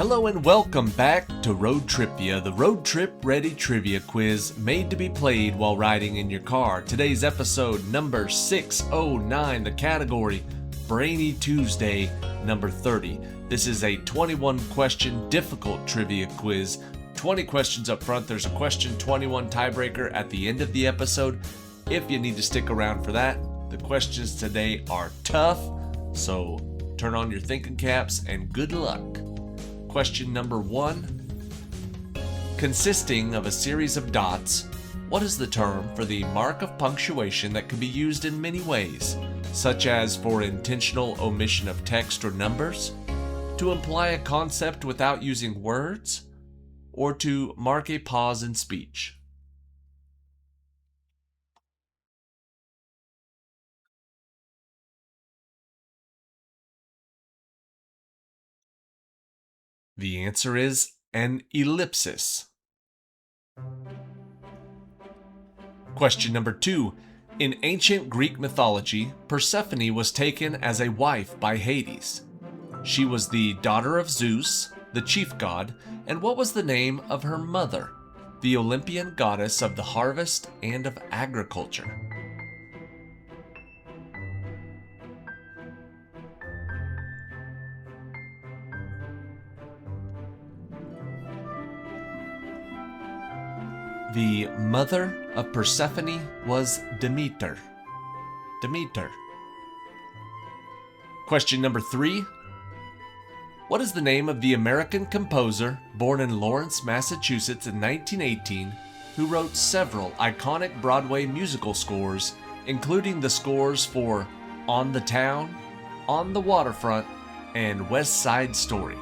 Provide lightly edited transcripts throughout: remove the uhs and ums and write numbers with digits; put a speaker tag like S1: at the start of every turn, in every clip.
S1: Hello and welcome back to ROADTRIpVIA, the road trip ready trivia quiz made to be played while riding in your car. Today's episode number 609, the category Brainy Tuesday number 30. This is a 21 question difficult trivia quiz. 20 questions up front. There's a question 21 tiebreaker at the end of the episode if you need to stick around for that. The questions today are tough, so turn on your thinking caps and good luck. Question number 1. Consisting of a series of dots, what is the term for the mark of punctuation that can be used in many ways, such as for intentional omission of text or numbers, to imply a concept without using words, or to mark a pause in speech? The answer is an ellipsis. Question number 2. In ancient Greek mythology, Persephone was taken as a wife by Hades. She was the daughter of Zeus, the chief god, and what was the name of her mother, the Olympian goddess of the harvest and of agriculture? The mother of Persephone was Demeter. Question number 3. What is the name of the American composer born in Lawrence, Massachusetts in 1918 who wrote several iconic Broadway musical scores, including the scores for On the Town, On the Waterfront, and West Side Story?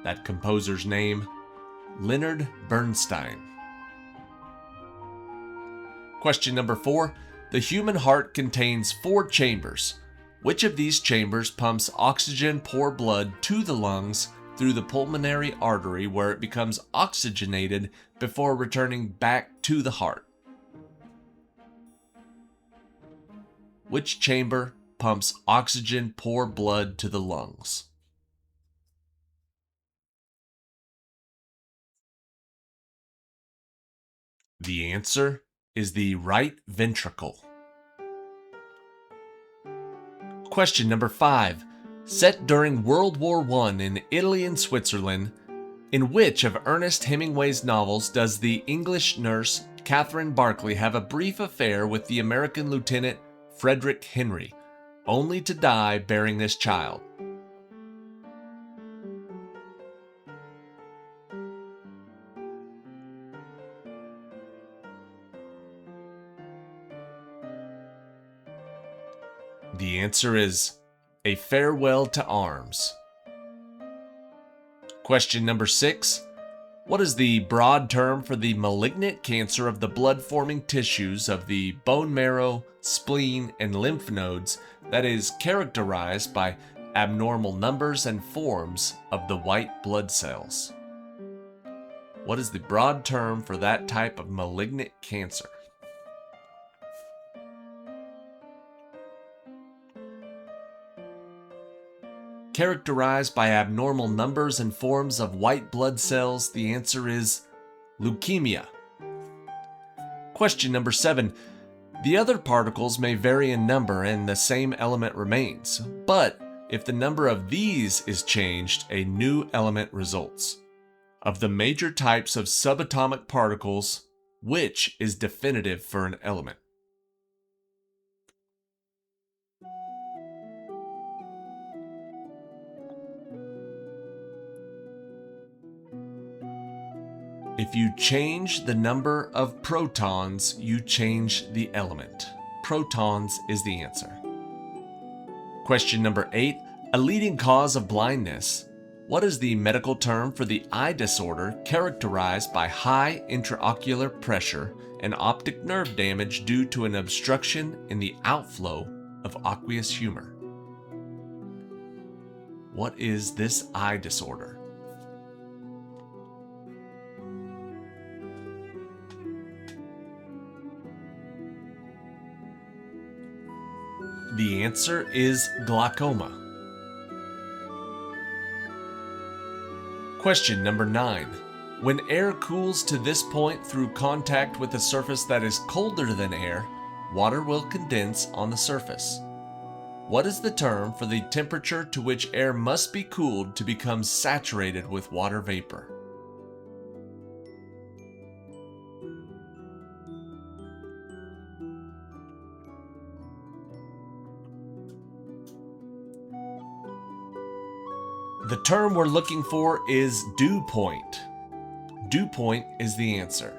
S1: That composer's name, Leonard Bernstein. Question number 4. The human heart contains 4 chambers. Which of these chambers pumps oxygen-poor blood to the lungs through the pulmonary artery where it becomes oxygenated before returning back to the heart? Which chamber pumps oxygen-poor blood to the lungs? The answer is the right ventricle. Question number 5. Set during World War I in Italy and Switzerland, in which of Ernest Hemingway's novels does the English nurse Catherine Barclay have a brief affair with the American Lieutenant Frederick Henry, only to die bearing this child? The answer is A Farewell to Arms. Question number 6. What is the broad term for the malignant cancer of the blood-forming tissues of the bone marrow, spleen, and lymph nodes that is characterized by abnormal numbers and forms of the white blood cells? What is the broad term for that type of malignant cancer? Characterized by abnormal numbers and forms of white blood cells, the answer is leukemia. Question number 7. The other particles may vary in number and the same element remains, but if the number of these is changed, a new element results. Of the major types of subatomic particles, which is definitive for an element? If you change the number of protons, you change the element. Protons is the answer. Question number 8. A leading cause of blindness. What is the medical term for the eye disorder characterized by high intraocular pressure and optic nerve damage due to an obstruction in the outflow of aqueous humor? What is this eye disorder? The answer is glaucoma. Question number 9. When air cools to this point through contact with a surface that is colder than air, water will condense on the surface. What is the term for the temperature to which air must be cooled to become saturated with water vapor? The term we're looking for is dew point. Dew point is the answer.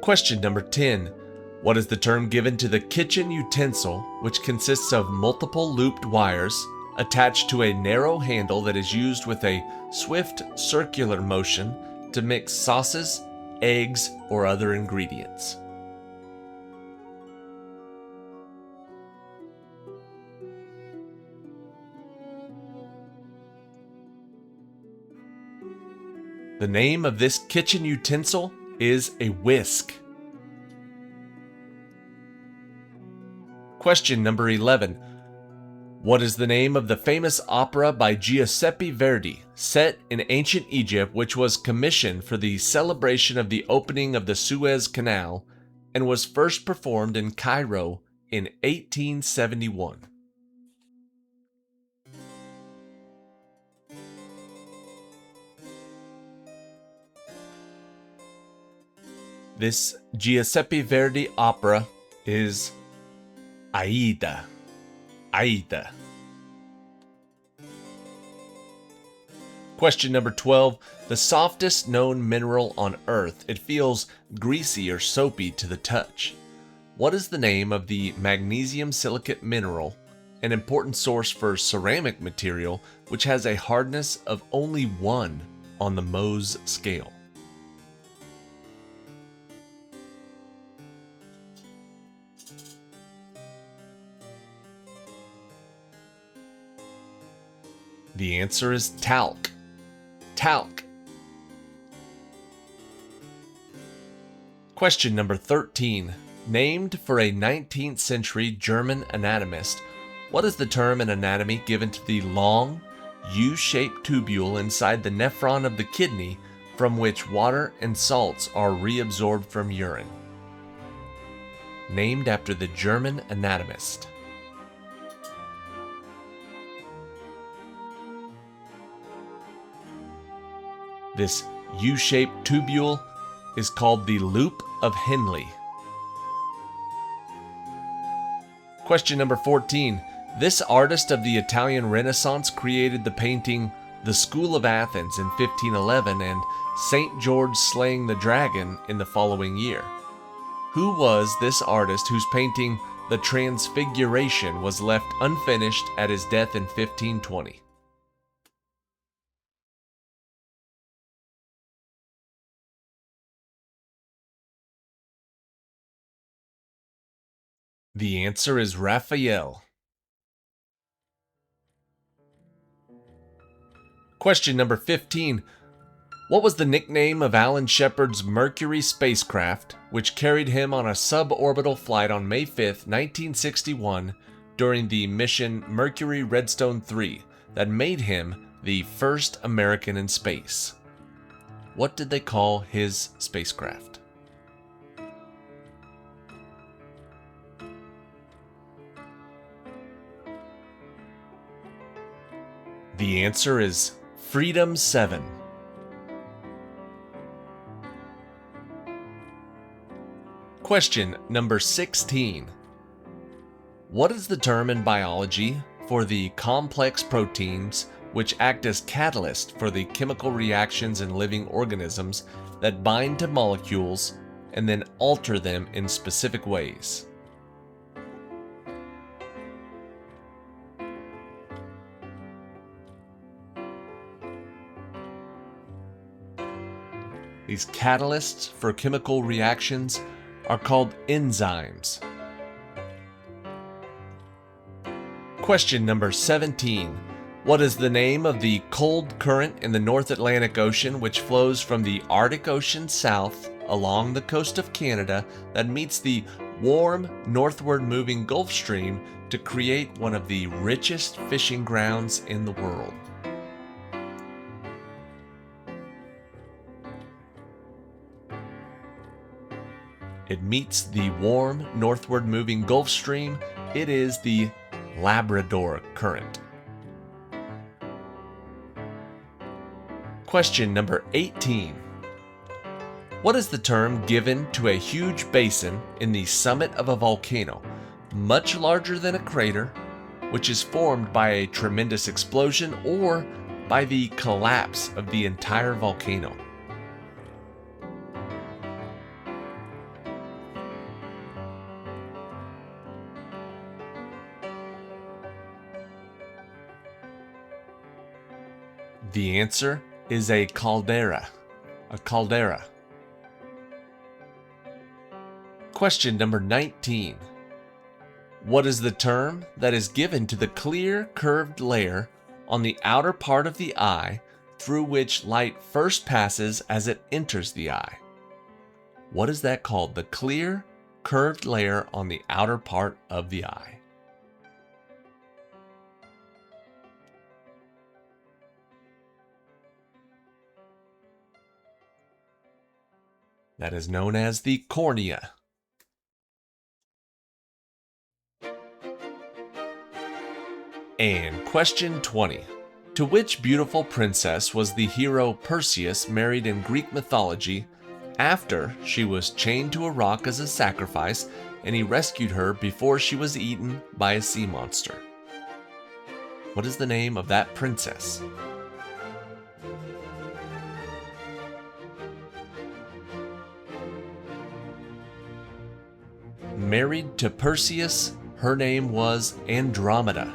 S1: Question number 10. What is the term given to the kitchen utensil, which consists of multiple looped wires attached to a narrow handle that is used with a swift circular motion to mix sauces, eggs, or other ingredients? The name of this kitchen utensil is a whisk. Question number 11. What is the name of the famous opera by Giuseppe Verdi, set in ancient Egypt, which was commissioned for the celebration of the opening of the Suez Canal and was first performed in Cairo in 1871? This Giuseppe Verdi opera is Aida. Aida. Question number 12. The softest known mineral on Earth. It feels greasy or soapy to the touch. What is the name of the magnesium silicate mineral, an important source for ceramic material, which has a hardness of only 1 on the Mohs scale? The answer is talc. Talc. Question number 13. Named for a 19th century German anatomist, what is the term in anatomy given to the long, U-shaped tubule inside the nephron of the kidney from which water and salts are reabsorbed from urine? Named after the German anatomist. This U-shaped tubule is called the loop of Henle. Question number 14. This artist of the Italian Renaissance created the painting The School of Athens in 1511 and St. George Slaying the Dragon in the following year. Who was this artist whose painting The Transfiguration was left unfinished at his death in 1520? The answer is Raphael. Question number 15. What was the nickname of Alan Shepard's Mercury spacecraft, which carried him on a suborbital flight on May 5, 1961, during the mission Mercury Redstone 3 that made him the first American in space? What did they call his spacecraft? The answer is Freedom 7. Question number 16. What is the term in biology for the complex proteins which act as catalysts for the chemical reactions in living organisms that bind to molecules and then alter them in specific ways? These catalysts for chemical reactions are called enzymes. Question number 17. What is the name of the cold current in the North Atlantic Ocean which flows from the Arctic Ocean south along the coast of Canada that meets the warm, northward moving Gulf Stream to create one of the richest fishing grounds in the world? It meets the warm, northward moving Gulf Stream. It is the Labrador Current. Question number 18. What is the term given to a huge basin in the summit of a volcano, much larger than a crater, which is formed by a tremendous explosion or by the collapse of the entire volcano? The answer is a caldera. A caldera. Question number 19. What is the term that is given to the clear, curved layer on the outer part of the eye through which light first passes as it enters the eye? What is that called? The clear, curved layer on the outer part of the eye. That is known as the cornea. And question 20. To which beautiful princess was the hero Perseus married in Greek mythology after she was chained to a rock as a sacrifice and he rescued her before she was eaten by a sea monster? What is the name of that princess? Married to Perseus, her name was Andromeda.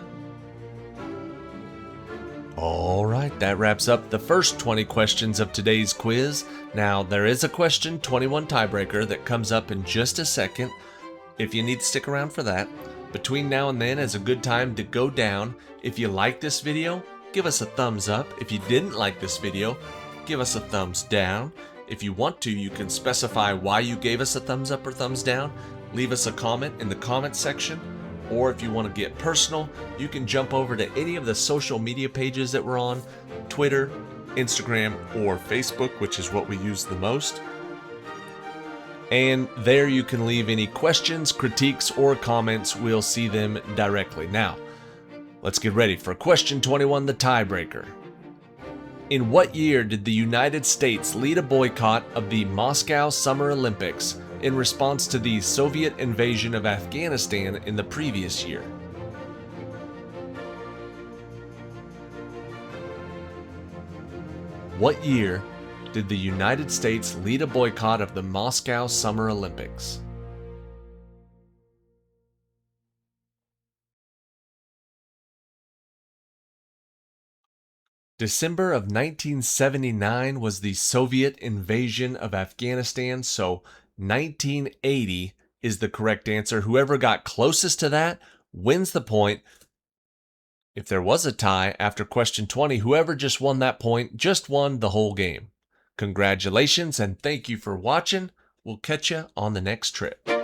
S1: Alright, that wraps up the first 20 questions of today's quiz. Now, there is a question 21 tiebreaker that comes up in just a second, if you need to stick around for that. Between now and then is a good time to go down. If you like this video, give us a thumbs up. If you didn't like this video, give us a thumbs down. If you want to, you can specify why you gave us a thumbs up or thumbs down. Leave us a comment in the comment section. Or if you want to get personal, you can jump over to any of the social media pages that we're on, Twitter, Instagram, or Facebook, which is what we use the most. And there you can leave any questions, critiques, or comments. We'll see them directly. Now, let's get ready for question 21, the tiebreaker. In what year did the United States lead a boycott of the Moscow Summer Olympics in response to the Soviet invasion of Afghanistan in the previous year? What year did the United States lead a boycott of the Moscow Summer Olympics? December of 1979 was the Soviet invasion of Afghanistan, so 1980 is the correct answer. Whoever got closest to that wins the point. If there was a tie after question 20, whoever just won that point just won the whole game. Congratulations and thank you for watching. We'll catch you on the next trip.